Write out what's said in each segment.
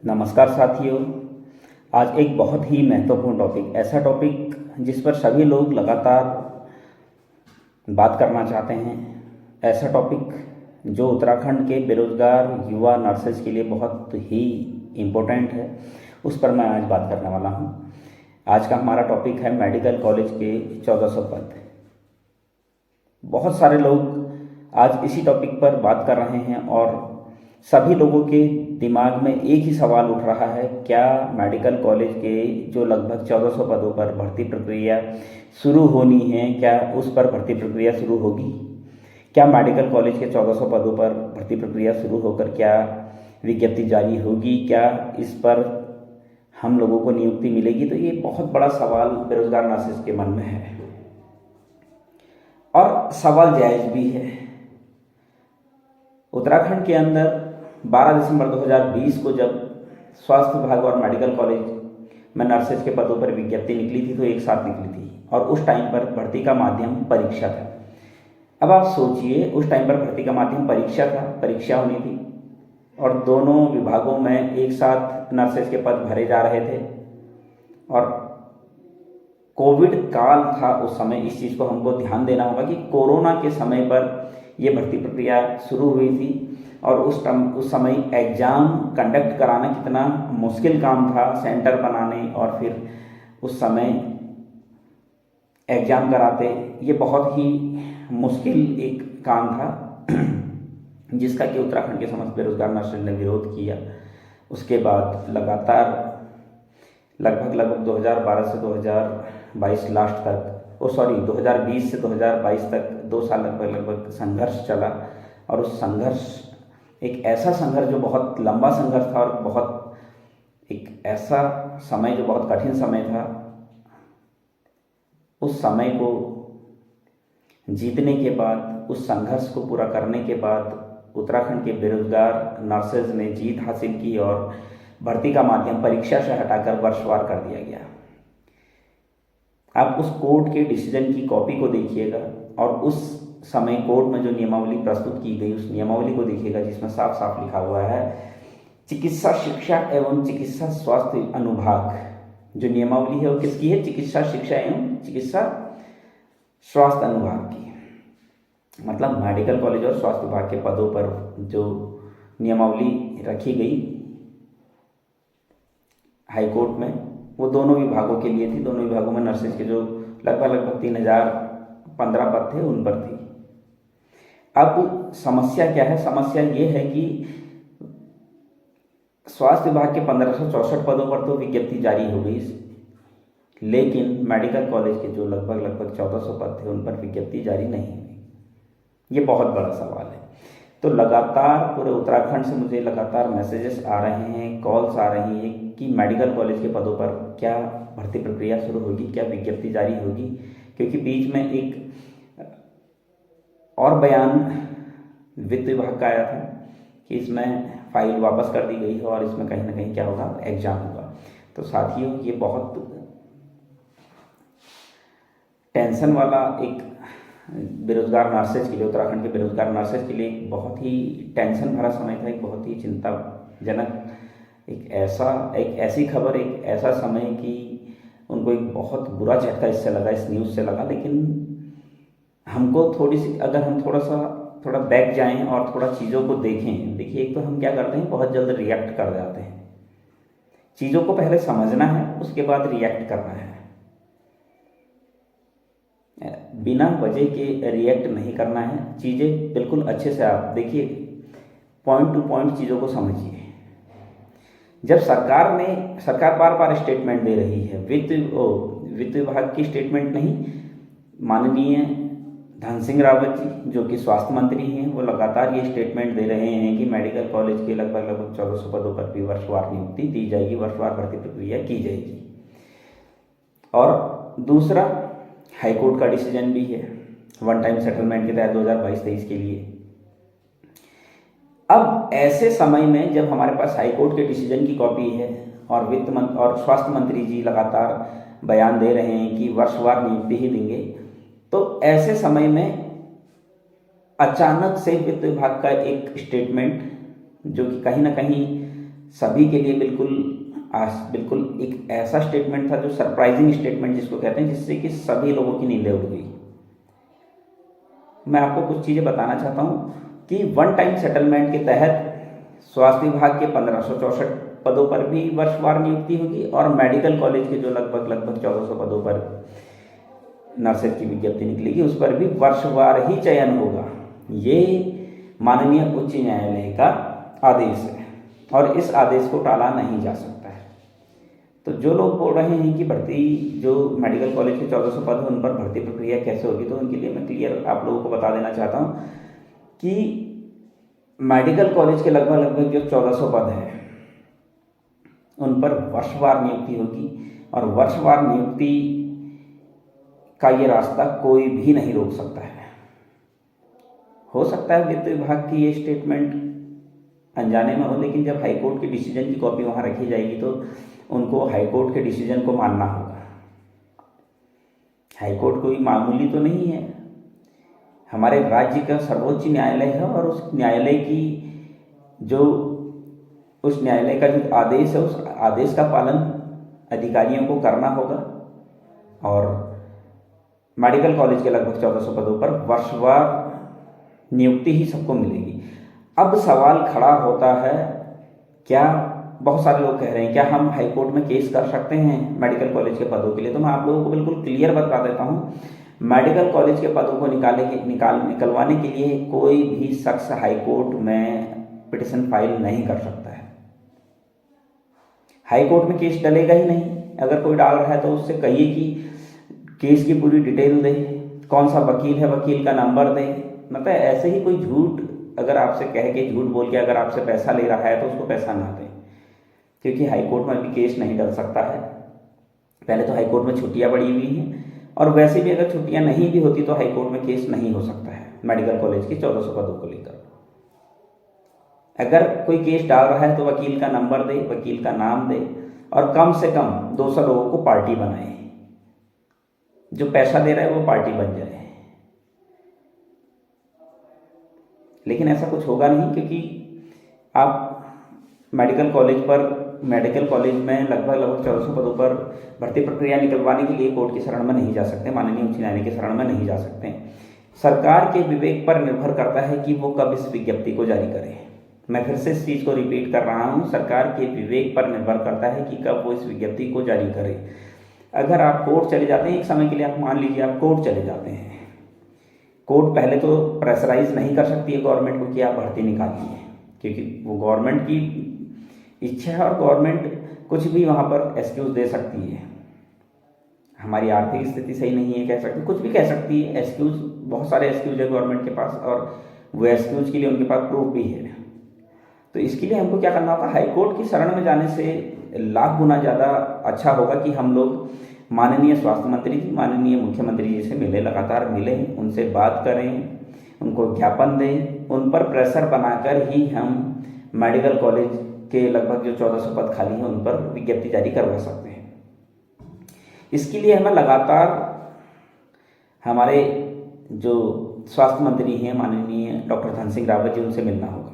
नमस्कार साथियों। आज एक बहुत ही महत्वपूर्ण टॉपिक, ऐसा टॉपिक जिस पर सभी लोग लगातार बात करना चाहते हैं, ऐसा टॉपिक जो उत्तराखंड के बेरोजगार युवा नर्सेज के लिए बहुत ही इम्पोर्टेंट है, उस पर मैं आज बात करने वाला हूं। आज का हमारा टॉपिक है मेडिकल कॉलेज के 1400 पद। बहुत सारे लोग आज इसी टॉपिक पर बात कर रहे हैं और सभी लोगों के दिमाग में एक ही सवाल उठ रहा है, क्या मेडिकल कॉलेज के जो लगभग 1400 पदों पर भर्ती प्रक्रिया शुरू होनी है, क्या उस पर भर्ती प्रक्रिया शुरू होगी? क्या मेडिकल कॉलेज के 1400 पदों पर भर्ती प्रक्रिया शुरू होकर क्या विज्ञप्ति जारी होगी? क्या इस पर हम लोगों को नियुक्ति मिलेगी? तो ये बहुत बड़ा सवाल बेरोजगार नर्सेज के मन में है और सवाल जायज़ भी है। उत्तराखंड के अंदर 12 दिसंबर 2020 को जब स्वास्थ्य विभाग और मेडिकल कॉलेज में नर्सेज के पदों पर विज्ञप्ति निकली थी तो एक साथ निकली थी और उस टाइम पर भर्ती का माध्यम परीक्षा था। अब आप सोचिए, उस टाइम पर भर्ती का माध्यम परीक्षा था, परीक्षा होनी थी और दोनों विभागों में एक साथ नर्सेज के पद भरे जा रहे थे और कोविड काल था उस समय। इस चीज़ को हमको ध्यान देना होगा कि कोरोना के समय पर यह भर्ती प्रक्रिया शुरू हुई थी और उस समय एग्ज़ाम कंडक्ट कराना कितना मुश्किल काम था, सेंटर बनाने और फिर उस समय एग्ज़ाम कराते, ये बहुत ही मुश्किल एक काम था जिसका कि उत्तराखंड के समस्त बेरोजगार नर्सेज ने विरोध किया। उसके बाद लगातार लगभग 2012 से 2022 लास्ट तक 2020 से 2022 तक 2 साल लगभग संघर्ष चला और उस संघर्ष एक ऐसा संघर्ष जो बहुत लंबा संघर्ष था और बहुत एक ऐसा समय जो बहुत कठिन समय था। उस समय को जीतने के बाद, उस संघर्ष को पूरा करने के बाद उत्तराखंड के बेरोजगार नर्सेज ने जीत हासिल की और भर्ती का माध्यम परीक्षा से हटाकर वर्षवार कर दिया गया। आप उस कोर्ट के डिसीजन की कॉपी को देखिएगा और उस समय कोर्ट में जो नियमावली प्रस्तुत की गई उस नियमावली को देखिएगा जिसमें साफ साफ लिखा हुआ है, चिकित्सा शिक्षा एवं चिकित्सा स्वास्थ्य अनुभाग। जो नियमावली है वो किसकी है? चिकित्सा शिक्षा एवं चिकित्सा स्वास्थ्य अनुभाग की। मतलब मेडिकल कॉलेज और स्वास्थ्य विभाग के पदों पर जो नियमावली रखी गई हाई कोर्ट में, वो दोनों विभागों के लिए थी। दोनों विभागों में नर्सेज के जो लगभग 3015 पद थे उन पर थी। अब समस्या क्या है? समस्या ये है कि स्वास्थ्य विभाग के 1564 पदों पर तो विज्ञप्ति जारी हो गई, लेकिन मेडिकल कॉलेज के जो लगभग 1400 पद थे उन पर विज्ञप्ति जारी नहीं हुई। ये बहुत बड़ा सवाल है। तो लगातार पूरे उत्तराखंड से मुझे लगातार मैसेजेस आ रहे हैं, कॉल्स आ रही हैं कि मेडिकल कॉलेज के पदों पर क्या भर्ती प्रक्रिया शुरू होगी, क्या विज्ञप्ति जारी होगी। क्योंकि बीच में एक और बयान वित्त विभाग का आया था कि इसमें फाइल वापस कर दी गई है और इसमें कहीं ना कहीं क्या होगा, एग्जाम होगा। तो साथियों, ये बहुत टेंशन वाला एक बेरोजगार नर्सेज के लिए, उत्तराखंड के बेरोजगार नर्सेज के लिए एक बहुत ही टेंशन भरा समय था, एक बहुत ही चिंताजनक एक ऐसी खबर, एक ऐसा समय कि उनको एक बहुत बुरा झटका इससे लगा, इस न्यूज़ से लगा। लेकिन हमको थोड़ी सी, अगर हम थोड़ा बैक जाएं और थोड़ा चीज़ों को देखें। देखिए, एक तो हम क्या करते हैं, बहुत जल्द रिएक्ट कर जाते हैं। चीज़ों को पहले समझना है, उसके बाद रिएक्ट करना है। बिना वजह के रिएक्ट नहीं करना है। चीज़ें बिल्कुल अच्छे से आप देखिए, पॉइंट टू पॉइंट चीज़ों को समझिए। जब सरकार बार बार स्टेटमेंट दे रही है, वित्त विभाग की स्टेटमेंट नहीं, माननीय धन सिंह रावत जी जो कि स्वास्थ्य मंत्री हैं, वो लगातार ये स्टेटमेंट दे रहे हैं कि मेडिकल कॉलेज के लगभग 1400 पदों पर भी वर्षवार नियुक्ति दी जाएगी, वर्षवार भर्ती प्रक्रिया की जाएगी। और दूसरा, हाईकोर्ट का डिसीजन भी है वन टाइम सेटलमेंट के तहत 2022-23 के लिए। अब ऐसे समय में जब हमारे पास हाईकोर्ट के डिसीजन की कॉपी है और वित्त मंत्री और स्वास्थ्य मंत्री जी लगातार बयान दे रहे हैं कि वर्षवार नियुक्ति ही देंगे, तो ऐसे समय में अचानक से वित्त विभाग का एक स्टेटमेंट जो कि कहीं ना कहीं सभी के लिए बिल्कुल एक ऐसा स्टेटमेंट था जो सरप्राइजिंग स्टेटमेंट जिसको कहते हैं, जिससे कि सभी लोगों की नींदें उड़ गई। मैं आपको कुछ चीज़ें बताना चाहता हूँ कि वन टाइम सेटलमेंट के तहत स्वास्थ्य विभाग के 1564 पदों पर भी वर्षवार नियुक्ति होगी और मेडिकल कॉलेज के जो लगभग 1400 पदों पर नर्सेज की विज्ञप्ति निकलेगी उस पर भी वर्षवार ही चयन होगा। ये माननीय उच्च न्यायालय का आदेश है और इस आदेश को टाला नहीं जा सकता है। तो जो लोग बोल रहे हैं कि भर्ती जो मेडिकल कॉलेज के 1400 पद हैं उन पर भर्ती प्रक्रिया कैसे होगी, तो उनके लिए मैं क्लियर आप लोगों को बता देना चाहता हूँ कि मेडिकल कॉलेज के लगभग जो 1400 पद हैं उन पर वर्षवार नियुक्ति होगी और वर्षवार नियुक्ति का ये रास्ता कोई भी नहीं रोक सकता है। हो सकता है वित्त विभाग की ये स्टेटमेंट अनजाने में हो, लेकिन जब हाईकोर्ट के डिसीजन की कॉपी वहाँ रखी जाएगी तो उनको हाईकोर्ट के डिसीजन को मानना होगा। हाईकोर्ट कोई मामूली तो नहीं है, हमारे राज्य का सर्वोच्च न्यायालय है और उस न्यायालय का जो आदेश है उस आदेश का पालन अधिकारियों को करना होगा। और मेडिकल कॉलेज के लगभग 1400 पदों पर वर्षवार नियुक्ति ही सबको मिलेगी। अब सवाल खड़ा होता है, क्या बहुत सारे लोग कह रहे हैं क्या हम हाई कोर्ट में केस कर सकते हैं मेडिकल कॉलेज के पदों के लिए? तो मैं आप लोगों को बिल्कुल क्लियर बता देता हूँ, मेडिकल कॉलेज के पदों को निकलवाने के लिए कोई भी शख्स हाई कोर्ट में पिटिशन फाइल नहीं कर सकता है। हाई कोर्ट में केस डलेगा ही नहीं। अगर कोई डाल रहा है तो उससे कहिए कि केस की पूरी डिटेल दे, कौन सा वकील है वकील का नंबर दे। मतलब ऐसे ही कोई झूठ अगर आपसे कह के झूठ बोल के अगर आपसे पैसा ले रहा है तो उसको पैसा ना दें, क्योंकि हाई कोर्ट में भी केस नहीं डल सकता है। पहले तो हाई कोर्ट में छुट्टियां पड़ी हुई हैं और वैसे भी अगर छुट्टियां नहीं भी होती तो हाई कोर्ट में केस नहीं हो सकता है मेडिकल कॉलेज के 1400 पदों को लेकर। अगर कोई केस डाल रहा है तो वकील का नंबर दे, वकील का नाम दे और कम से कम 200 लोगों को पार्टी बनाए, जो पैसा दे रहा है वो पार्टी बन जाए। लेकिन ऐसा कुछ होगा नहीं, क्योंकि आप मेडिकल कॉलेज में लगभग 1400 पदों पर भर्ती प्रक्रिया निकलवाने के लिए कोर्ट की शरण में नहीं जा सकते, माननीय उच्च न्यायालय की शरण में नहीं जा सकते। सरकार के विवेक पर निर्भर करता है कि वो कब इस विज्ञप्ति को जारी करे। मैं फिर से इस चीज़ को रिपीट कर रहा हूँ, सरकार के विवेक पर निर्भर करता है कि कब वो इस विज्ञप्ति को जारी करे। अगर आप कोर्ट चले जाते हैं, एक समय के लिए आप मान लीजिए आप कोर्ट चले जाते हैं, कोर्ट पहले तो प्रेशराइज नहीं कर सकती है गवर्नमेंट को कि आप भर्ती निकालिए, क्योंकि वो गवर्नमेंट की इच्छा है और गवर्नमेंट कुछ भी वहाँ पर एक्सक्यूज़ दे सकती है। हमारी आर्थिक स्थिति सही नहीं है कह सकती, कुछ भी कह सकती है। एक्सक्यूज़, बहुत सारे एक्सक्यूज़ है गवर्नमेंट के पास और वो एक्सक्यूज़ के लिए उनके पास प्रूफ भी है। तो इसके लिए हमको क्या करना होगा, हाई कोर्ट की शरण में जाने से लाख गुना ज़्यादा अच्छा होगा कि हम लोग माननीय स्वास्थ्य मंत्री जी, माननीय मुख्यमंत्री जी से मिले, लगातार मिलें, उनसे बात करें, उनको ज्ञापन दें, उन पर प्रेशर बनाकर ही हम मेडिकल कॉलेज के लगभग जो 1400 पद खाली हैं उन पर विज्ञप्ति जारी करवा सकते हैं। इसके लिए हमें लगातार हमारे जो स्वास्थ्य मंत्री हैं माननीय डॉक्टर धन सिंह रावत जी, उनसे मिलना होगा।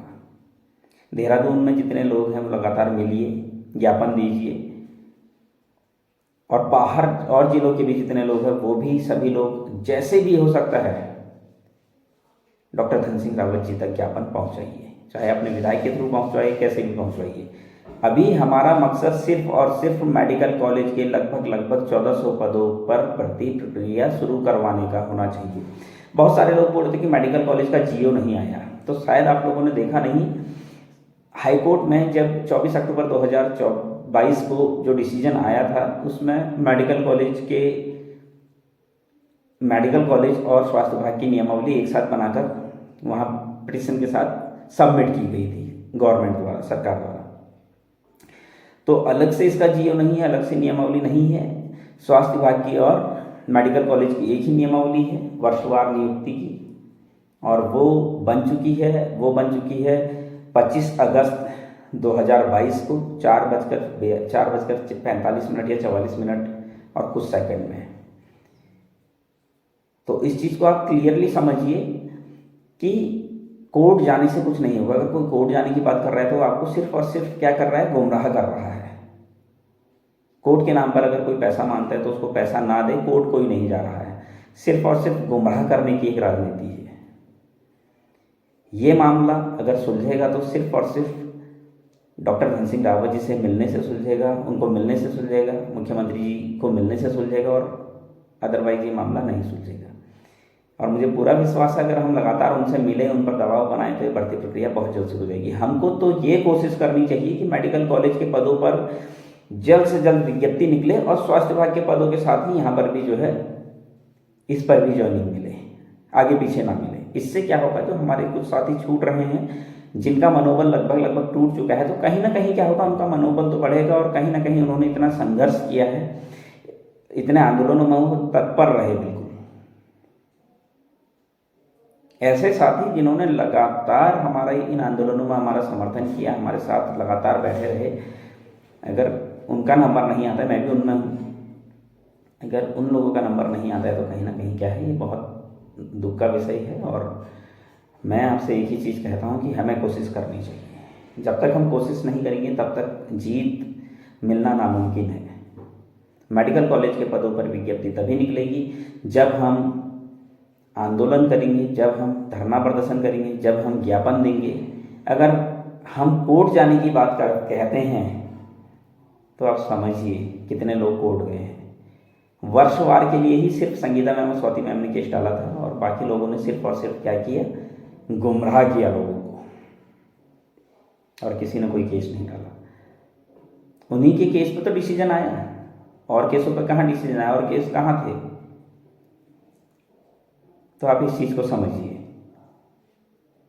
देहरादून में जितने लोग हैं वो लगातार मिलिए, ज्ञापन दीजिए, और बाहर और जिलों के भी जितने लोग हैं वो भी सभी लोग जैसे भी हो सकता है डॉक्टर धन सिंह रावत जी तक ज्ञापन पहुंचाइए, चाहे अपने विधायक के थ्रू पहुंचवाइए, कैसे भी पहुंचवाइए। अभी हमारा मकसद सिर्फ और सिर्फ मेडिकल कॉलेज के लगभग 1400 पदों पर भर्ती प्रक्रिया शुरू करवाने का होना चाहिए। बहुत सारे लोग बोल रहे थे कि मेडिकल कॉलेज का जीओ नहीं आया, तो शायद आप लोगों ने देखा नहीं, हाईकोर्ट में जब 24 अक्टूबर 2022 को जो डिसीजन आया था उसमें मेडिकल कॉलेज और स्वास्थ्य विभाग की नियमावली एक साथ बनाकर वहाँ पिटीशन के साथ सबमिट की गई थी गवर्नमेंट द्वारा, सरकार द्वारा। तो अलग से इसका जीओ नहीं है, अलग से नियमावली नहीं है। स्वास्थ्य विभाग की और मेडिकल कॉलेज की एक ही नियमावली है वर्षवार नियुक्ति की, और वो बन चुकी है 25 अगस्त 2022 को 4:45 या 44 मिनट और कुछ सेकंड में। तो इस चीज़ को आप क्लियरली समझिए कि कोर्ट जाने से कुछ नहीं होगा। अगर कोई कोर्ट जाने की बात कर रहा है तो आपको सिर्फ और सिर्फ क्या कर रहा है, गुमराह कर रहा है। कोर्ट के नाम पर अगर कोई पैसा मांगता है तो उसको पैसा ना दे, कोर्ट कोई नहीं जा रहा है। सिर्फ और सिर्फ गुमराह करने की एक राजनीति है। ये मामला अगर सुलझेगा तो सिर्फ और सिर्फ डॉक्टर धन सिंह रावत जी से मिलने से सुलझेगा, उनको मिलने से सुलझेगा, मुख्यमंत्री जी को मिलने से सुलझेगा, और अदरवाइज ये मामला नहीं सुलझेगा। और मुझे पूरा विश्वास है अगर हम लगातार उनसे मिलें, उन पर दबाव बनाएं तो ये भर्ती प्रक्रिया बहुत जल्द शुरू हो जाएगी। हमको तो ये कोशिश करनी चाहिए कि मेडिकल कॉलेज के पदों पर जल्द से जल्द विज्ञप्ति निकले और स्वास्थ्य विभाग के पदों के साथ ही यहाँ पर भी जो है इस पर भी ज्वाइनिंग मिले, आगे पीछे ना मिले। इससे क्या होगा, जो हमारे कुछ साथी छूट रहे हैं जिनका मनोबल लगभग टूट चुका है, तो कहीं ना कहीं क्या होगा, उनका मनोबल तो बढ़ेगा। और कहीं ना कहीं उन्होंने इतना संघर्ष किया है, इतने आंदोलनों में वो तत्पर रहे, बिल्कुल ऐसे साथी जिन्होंने लगातार हमारे इन आंदोलनों में हमारा समर्थन किया, हमारे साथ लगातार बैठे रहे, अगर उनका नंबर नहीं आता, मैं भी उनमें हूँ, अगर उन लोगों का नंबर नहीं आता है तो कहीं ना कहीं क्या है, ये बहुत दुख का विषय है। और मैं आपसे एक ही चीज़ कहता हूँ कि हमें कोशिश करनी चाहिए। जब तक हम कोशिश नहीं करेंगे तब तक जीत मिलना नामुमकिन है। मेडिकल कॉलेज के पदों पर विज्ञप्ति तभी निकलेगी जब हम आंदोलन करेंगे, जब हम धरना प्रदर्शन करेंगे, जब हम ज्ञापन देंगे। अगर हम कोर्ट जाने की बात कहते हैं तो आप समझिए कितने लोग कोर्ट गए हैं। वर्षवार के लिए ही सिर्फ संगीता मैम और स्वाति मैम ने केस डाला था, और बाकी लोगों ने सिर्फ और सिर्फ क्या किया, गुमराह किया लोगों को, और किसी ने कोई केस नहीं डाला। उन्हीं के केस पे तो डिसीजन आया, और केसों पे कहाँ डिसीजन आया, और केस कहाँ थे। तो आप इस चीज़ को समझिए,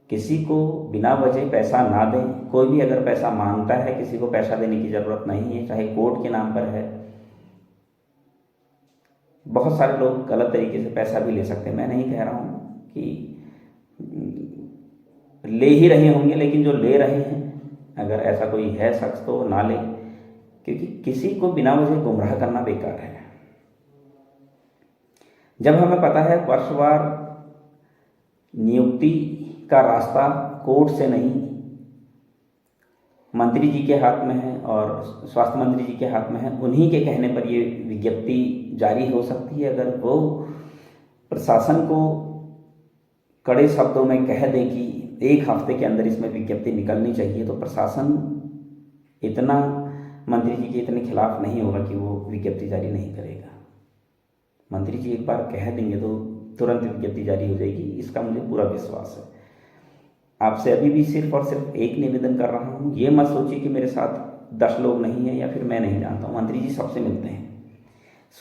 किसी को बिना वजह पैसा ना दें। कोई भी अगर पैसा मांगता है, किसी को पैसा देने की ज़रूरत नहीं है, चाहे कोर्ट के नाम पर है। बहुत सारे लोग गलत तरीके से पैसा भी ले सकते हैं, मैं नहीं कह रहा हूँ कि ले ही रहे होंगे, लेकिन जो ले रहे हैं अगर ऐसा कोई है शख्स तो ना ले, क्योंकि किसी को बिना वजह गुमराह करना बेकार है। जब हमें पता है वर्षवार नियुक्ति का रास्ता कोर्ट से नहीं मंत्री जी के हाथ में है और स्वास्थ्य मंत्री जी के हाथ में है, उन्हीं के कहने पर ये विज्ञप्ति जारी हो सकती है। अगर वो प्रशासन को कड़े शब्दों में कह दें कि 1 हफ्ते के अंदर इसमें विज्ञप्ति निकलनी चाहिए, तो प्रशासन इतना मंत्री जी के इतने खिलाफ नहीं होगा कि वो विज्ञप्ति जारी नहीं करेगा। मंत्री जी एक बार कह देंगे तो तुरंत विज्ञप्ति जारी हो जाएगी, इसका मुझे पूरा विश्वास है। आपसे अभी भी सिर्फ और सिर्फ एक निवेदन कर रहा हूँ, ये मत सोचिए कि मेरे साथ 10 लोग नहीं हैं या फिर मैं नहीं जानता हूँ। मंत्री जी सबसे मिलते हैं।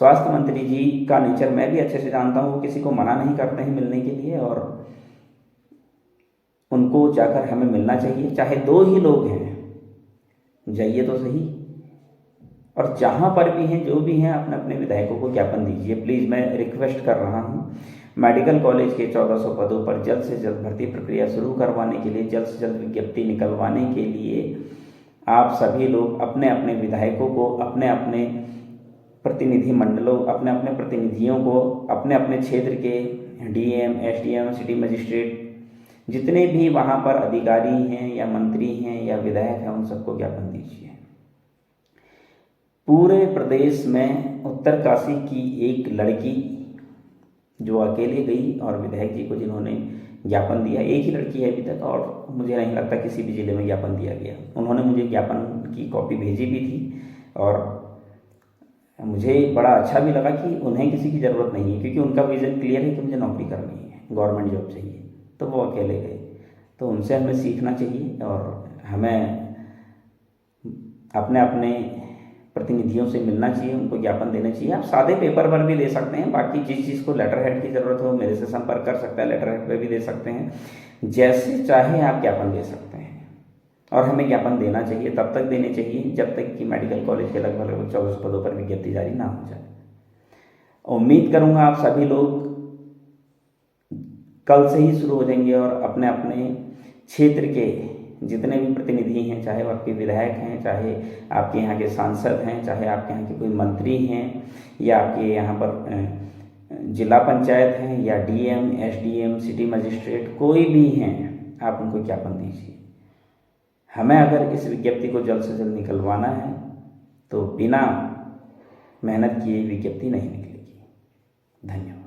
स्वास्थ्य मंत्री जी का नेचर मैं भी अच्छे से जानता हूँ, वो किसी को मना नहीं करते हैं मिलने के लिए, और उनको जाकर हमें मिलना चाहिए। चाहे 2 ही लोग हैं, जाइए तो सही। और जहाँ पर भी हैं, जो भी हैं, अपने अपने विधायकों को ज्ञापन दीजिए प्लीज़। मैं रिक्वेस्ट कर रहा हूँ, मेडिकल कॉलेज के 1400 पदों पर जल्द से जल्द भर्ती प्रक्रिया शुरू करवाने के लिए, जल्द से जल्द विज्ञप्ति निकलवाने के लिए आप सभी लोग अपने अपने विधायकों को, अपने अपने प्रतिनिधि मंडलों, अपने अपने प्रतिनिधियों को, अपने अपने क्षेत्र के डीएम, एसडीएम, सिटी मजिस्ट्रेट, जितने भी वहाँ पर अधिकारी हैं या मंत्री हैं या विधायक हैं, उन सबको ज्ञापन दीजिए। पूरे प्रदेश में उत्तरकाशी की एक लड़की जो अकेले गई और विधायक जी को जिन्होंने ज्ञापन दिया, एक ही लड़की है अभी तक, और मुझे नहीं लगता किसी भी जिले में ज्ञापन दिया गया। उन्होंने मुझे ज्ञापन की कॉपी भेजी भी थी, और मुझे बड़ा अच्छा भी लगा कि उन्हें किसी की ज़रूरत नहीं है, क्योंकि उनका विज़न क्लियर है कि मुझे नौकरी करनी है, गवर्नमेंट जॉब चाहिए, तो वो अकेले गए। तो उनसे हमें सीखना चाहिए, और हमें अपने अपने प्रतिनिधियों से मिलना चाहिए, उनको ज्ञापन देना चाहिए। आप सादे पेपर पर भी दे सकते हैं, बाकी जिस चीज़ को लेटर हेड की ज़रूरत हो मेरे से संपर्क कर सकते हैं, लेटर हेड पर भी दे सकते हैं, जैसे चाहे आप ज्ञापन दे सकते हैं। और हमें ज्ञापन देना चाहिए, तब तक देने चाहिए जब तक कि मेडिकल कॉलेज के लगभग 24 पदों पर विज्ञप्ति जारी ना हो जाए। उम्मीद करूँगा आप सभी लोग कल से ही शुरू हो जाएंगे, और अपने अपने क्षेत्र के जितने भी प्रतिनिधि हैं, चाहे वो आपके विधायक हैं, चाहे आपके यहाँ के सांसद हैं, चाहे आपके यहाँ के कोई मंत्री हैं, या आपके यहाँ पर जिला पंचायत हैं, या डीएम, एसडीएम, सिटी मजिस्ट्रेट, कोई भी हैं, आप उनको ज्ञापन दीजिए। हमें अगर इस विज्ञप्ति को जल्द से जल्द निकलवाना है तो बिना मेहनत किए विज्ञप्ति नहीं निकलेगी। धन्यवाद।